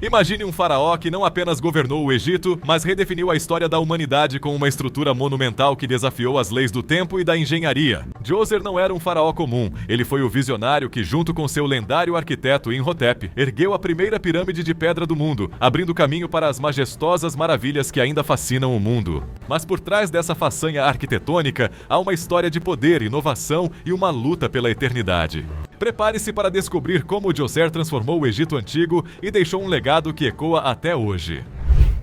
Imagine um faraó que não apenas governou o Egito, mas redefiniu a história da humanidade com uma estrutura monumental que desafiou as leis do tempo e da engenharia. Djoser não era um faraó comum, ele foi o visionário que, junto com seu lendário arquiteto Imhotep, ergueu a primeira pirâmide de pedra do mundo, abrindo caminho para as majestosas maravilhas que ainda fascinam o mundo. Mas por trás dessa façanha arquitetônica, há uma história de poder, inovação e uma luta pela eternidade. Prepare-se para descobrir como Djoser transformou o Egito Antigo e deixou um legado que ecoa até hoje.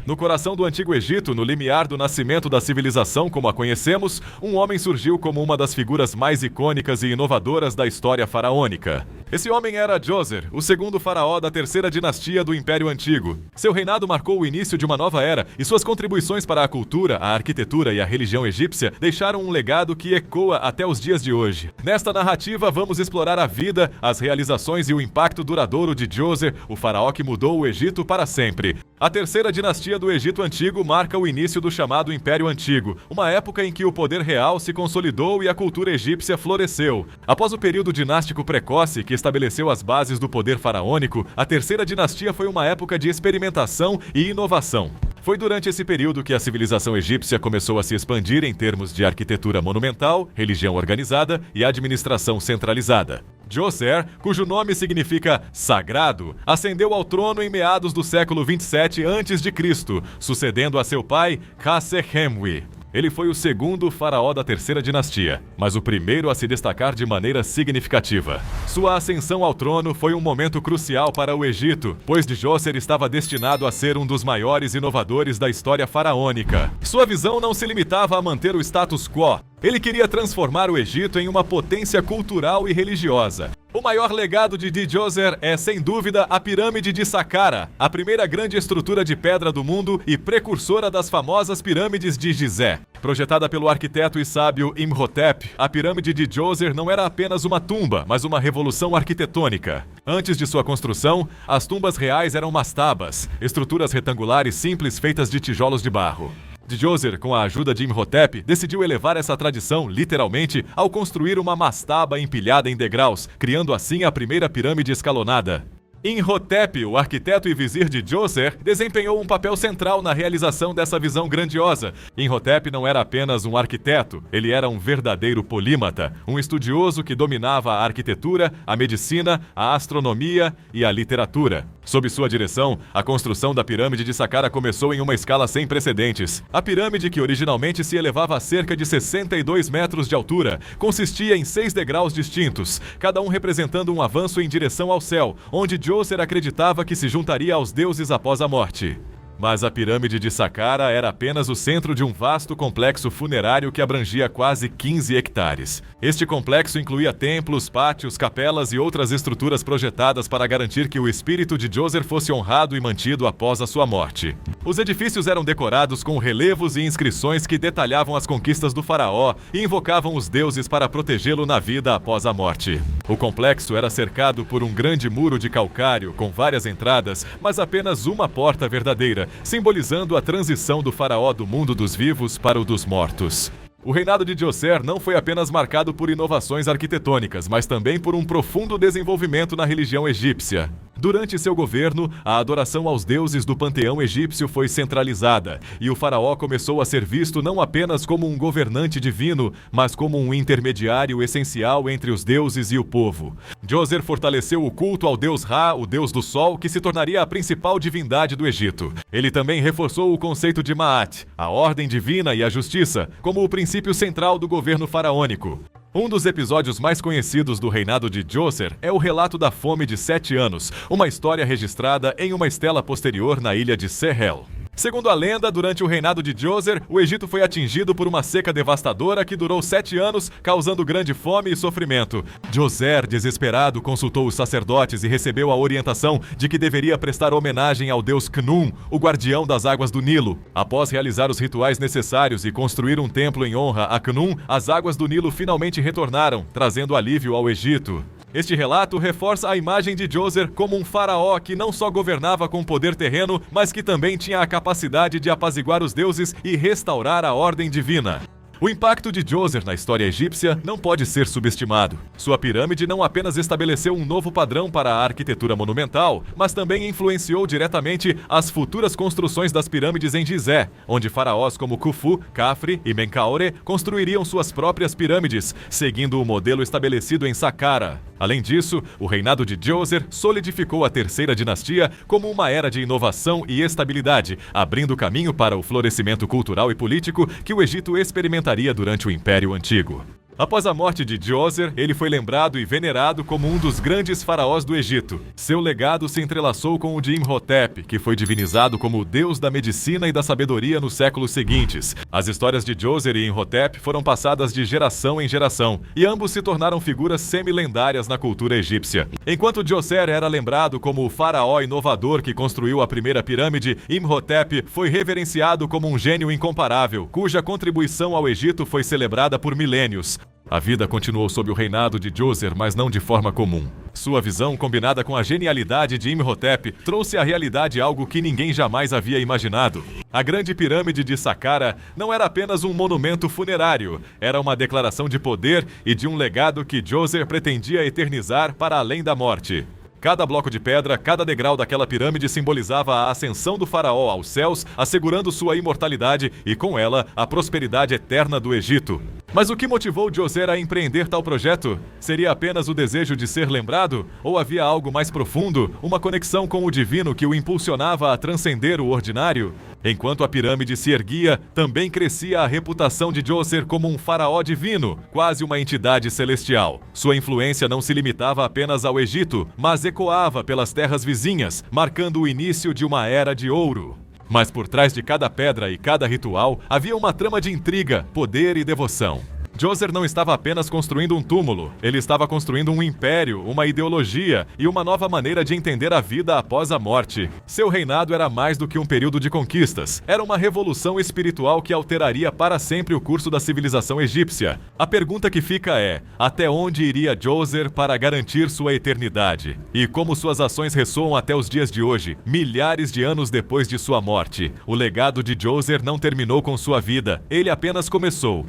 No coração do Antigo Egito, no limiar do nascimento da civilização como a conhecemos, um homem surgiu como uma das figuras mais icônicas e inovadoras da história faraônica. Esse homem era Djoser, o segundo faraó da terceira dinastia do Império Antigo. Seu reinado marcou o início de uma nova era e suas contribuições para a cultura, a arquitetura e a religião egípcia deixaram um legado que ecoa até os dias de hoje. Nesta narrativa, vamos explorar a vida, as realizações e o impacto duradouro de Djoser, o faraó que mudou o Egito para sempre. A terceira dinastia do Egito Antigo marca o início do chamado Império Antigo, uma época em que o poder real se consolidou e a cultura egípcia floresceu. Após o período dinástico precoce que estabeleceu as bases do poder faraônico, a terceira dinastia foi uma época de experimentação e inovação. Foi durante esse período que a civilização egípcia começou a se expandir em termos de arquitetura monumental, religião organizada e administração centralizada. Djoser, cujo nome significa sagrado, ascendeu ao trono em meados do século 27 a.C., sucedendo a seu pai Khâsekhemuy. Ele foi o segundo faraó da terceira dinastia, mas o primeiro a se destacar de maneira significativa. Sua ascensão ao trono foi um momento crucial para o Egito, pois Djoser estava destinado a ser um dos maiores inovadores da história faraônica. Sua visão não se limitava a manter o status quo. Ele queria transformar o Egito em uma potência cultural e religiosa. O maior legado de Djoser é, sem dúvida, a Pirâmide de Saqqara, a primeira grande estrutura de pedra do mundo e precursora das famosas pirâmides de Gizé. Projetada pelo arquiteto e sábio Imhotep, a Pirâmide de Djoser não era apenas uma tumba, mas uma revolução arquitetônica. Antes de sua construção, as tumbas reais eram mastabas, estruturas retangulares simples feitas de tijolos de barro. Djoser, com a ajuda de Imhotep, decidiu elevar essa tradição, literalmente, ao construir uma mastaba empilhada em degraus, criando assim a primeira pirâmide escalonada. Imhotep, o arquiteto e vizir de Djoser, desempenhou um papel central na realização dessa visão grandiosa. Imhotep não era apenas um arquiteto, ele era um verdadeiro polímata, um estudioso que dominava a arquitetura, a medicina, a astronomia e a literatura. Sob sua direção, a construção da Pirâmide de Saqqara começou em uma escala sem precedentes. A pirâmide, que originalmente se elevava a cerca de 62 metros de altura, consistia em 6 degraus distintos, cada um representando um avanço em direção ao céu, onde Djoser acreditava que se juntaria aos deuses após a morte. Mas a Pirâmide de Saqqara era apenas o centro de um vasto complexo funerário que abrangia quase 15 hectares. Este complexo incluía templos, pátios, capelas e outras estruturas projetadas para garantir que o espírito de Djoser fosse honrado e mantido após a sua morte. Os edifícios eram decorados com relevos e inscrições que detalhavam as conquistas do faraó e invocavam os deuses para protegê-lo na vida após a morte. O complexo era cercado por um grande muro de calcário com várias entradas, mas apenas uma porta verdadeira, simbolizando a transição do faraó do mundo dos vivos para o dos mortos. O reinado de Djoser não foi apenas marcado por inovações arquitetônicas, mas também por um profundo desenvolvimento na religião egípcia. Durante seu governo, a adoração aos deuses do panteão egípcio foi centralizada, e o faraó começou a ser visto não apenas como um governante divino, mas como um intermediário essencial entre os deuses e o povo. Djoser fortaleceu o culto ao deus Ra, o deus do sol, que se tornaria a principal divindade do Egito. Ele também reforçou o conceito de Ma'at, a ordem divina e a justiça, como o princípio central do governo faraônico. Um dos episódios mais conhecidos do reinado de Djoser é o relato da Fome de 7 anos, uma história registrada em uma estela posterior na ilha de Sehel. Segundo a lenda, durante o reinado de Djoser, o Egito foi atingido por uma seca devastadora que durou 7 anos, causando grande fome e sofrimento. Djoser, desesperado, consultou os sacerdotes e recebeu a orientação de que deveria prestar homenagem ao deus Khnum, o guardião das águas do Nilo. Após realizar os rituais necessários e construir um templo em honra a Khnum, as águas do Nilo finalmente retornaram, trazendo alívio ao Egito. Este relato reforça a imagem de Djoser como um faraó que não só governava com poder terreno, mas que também tinha a capacidade de apaziguar os deuses e restaurar a ordem divina. O impacto de Djoser na história egípcia não pode ser subestimado. Sua pirâmide não apenas estabeleceu um novo padrão para a arquitetura monumental, mas também influenciou diretamente as futuras construções das pirâmides em Gizé, onde faraós como Khufu, Khafre e Menkaure construiriam suas próprias pirâmides, seguindo o modelo estabelecido em Saqqara. Além disso, o reinado de Djoser solidificou a terceira dinastia como uma era de inovação e estabilidade, abrindo caminho para o florescimento cultural e político que o Egito experimentaria durante o Império Antigo. Após a morte de Djoser, ele foi lembrado e venerado como um dos grandes faraós do Egito. Seu legado se entrelaçou com o de Imhotep, que foi divinizado como o deus da medicina e da sabedoria nos séculos seguintes. As histórias de Djoser e Imhotep foram passadas de geração em geração, e ambos se tornaram figuras semi-lendárias na cultura egípcia. Enquanto Djoser era lembrado como o faraó inovador que construiu a primeira pirâmide, Imhotep foi reverenciado como um gênio incomparável, cuja contribuição ao Egito foi celebrada por milênios. A vida continuou sob o reinado de Djoser, mas não de forma comum. Sua visão, combinada com a genialidade de Imhotep, trouxe à realidade algo que ninguém jamais havia imaginado. A Grande Pirâmide de Saqqara não era apenas um monumento funerário, era uma declaração de poder e de um legado que Djoser pretendia eternizar para além da morte. Cada bloco de pedra, cada degrau daquela pirâmide simbolizava a ascensão do faraó aos céus, assegurando sua imortalidade e, com ela, a prosperidade eterna do Egito. Mas o que motivou Djoser a empreender tal projeto? Seria apenas o desejo de ser lembrado? Ou havia algo mais profundo, uma conexão com o divino que o impulsionava a transcender o ordinário? Enquanto a pirâmide se erguia, também crescia a reputação de Djoser como um faraó divino, quase uma entidade celestial. Sua influência não se limitava apenas ao Egito, mas ecoava pelas terras vizinhas, marcando o início de uma era de ouro. Mas por trás de cada pedra e cada ritual, havia uma trama de intriga, poder e devoção. Djoser não estava apenas construindo um túmulo, ele estava construindo um império, uma ideologia e uma nova maneira de entender a vida após a morte. Seu reinado era mais do que um período de conquistas, era uma revolução espiritual que alteraria para sempre o curso da civilização egípcia. A pergunta que fica é, até onde iria Djoser para garantir sua eternidade? E como suas ações ressoam até os dias de hoje, milhares de anos depois de sua morte? O legado de Djoser não terminou com sua vida, ele apenas começou.